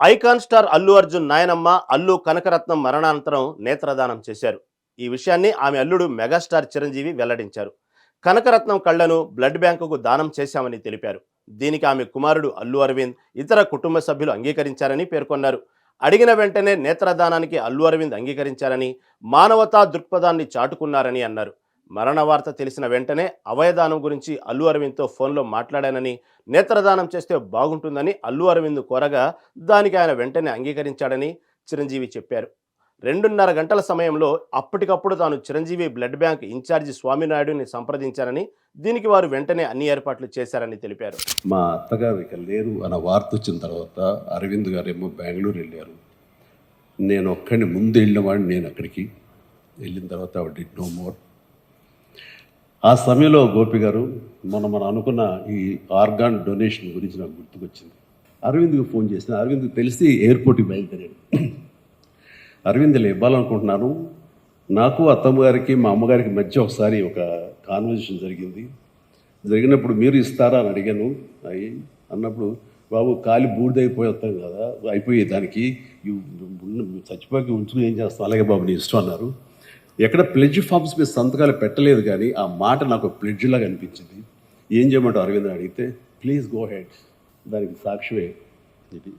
Icon star Allu Arjun నాయనమ్మ అల్లు కనకరత్నం మరణానంతరం నేత్రదానం చేశారు. ఈ విషయాన్ని ఆమె అల్లుడు మెగాస్టార్ చిరంజీవి వెల్లడించారు. కనకరత్నం కళ్లను బ్లడ్ బ్యాంకుకు దానం చేశామని తెలిపారు. దీనికి ఆమె కుమారుడు అల్లు అరవింద్, ఇతర కుటుంబ సభ్యులు అంగీకరించారని పేర్కొన్నారు. అడిగిన వెంటనే నేత్రదానానికి అల్లు అరవింద్ అంగీకరించారని, మానవతా దృక్పథాన్ని చాటుకున్నారని అన్నారు. మరణ వార్త తెలిసిన వెంటనే అవయదానం గురించి అల్లు అరవింద్తో ఫోన్లో మాట్లాడానని, నేత్రదానం చేస్తే బాగుంటుందని అల్లు అరవింద్ కోరగా దానికి ఆయన వెంటనే అంగీకరించాడని చిరంజీవి చెప్పారు. 2:30 గంటల సమయంలో అప్పటికప్పుడు తాను చిరంజీవి బ్లడ్ బ్యాంక్ ఇన్ఛార్జి స్వామినాయుడుని సంప్రదించారని, దీనికి వారు వెంటనే అన్ని ఏర్పాట్లు చేశారని తెలిపారు. మా అత్తగారు ఇక లేరు అన్న వార్త వచ్చిన తర్వాత అరవింద్ గారేమో బెంగళూరు వెళ్ళారు. నేను ఒక్కడిని ముందు వెళ్ళినవాడిని. నేను అక్కడికి వెళ్ళిన తర్వాత ఆవిడ డిడ్ నో మోర్. ఆ సమయంలో గోపి గారు మనం అనుకున్న ఈ ఆర్గాన్ డొనేషన్ గురించి నాకు గుర్తుకొచ్చింది. అరవింద్కి ఫోన్ చేసిన. అరవింద్కి తెలిసి ఎయిర్పోర్ట్కి బయలుదేరాడు. అరవింద్లో ఇవ్వాలనుకుంటున్నాను. నాకు అత్తమ్మ గారికి మా అమ్మగారికి మధ్య ఒకసారి ఒక కాన్వర్జేషన్ జరిగినప్పుడు మీరు ఇస్తారా అని అడిగాను. అన్నప్పుడు బాబు కాలి బూడిదైపోయి వస్తాం కదా, అయిపోయే దానికి చచ్చిపోయి ఉంచుకుని ఏం చేస్తాం, అలాగే బాబు నీ ఇష్టం అన్నారు. ఎక్కడ ప్లెడ్జ్ ఫామ్స్ మీద సంతకాలు పెట్టలేదు, కానీ ఆ మాట నాకు ప్లెడ్జ్ లాగా అనిపించింది. ఏం చేయమంటావు అరవింద్ అడిగితే, ప్లీజ్ గో హెడ్, దానికి సాక్షివే ఇది.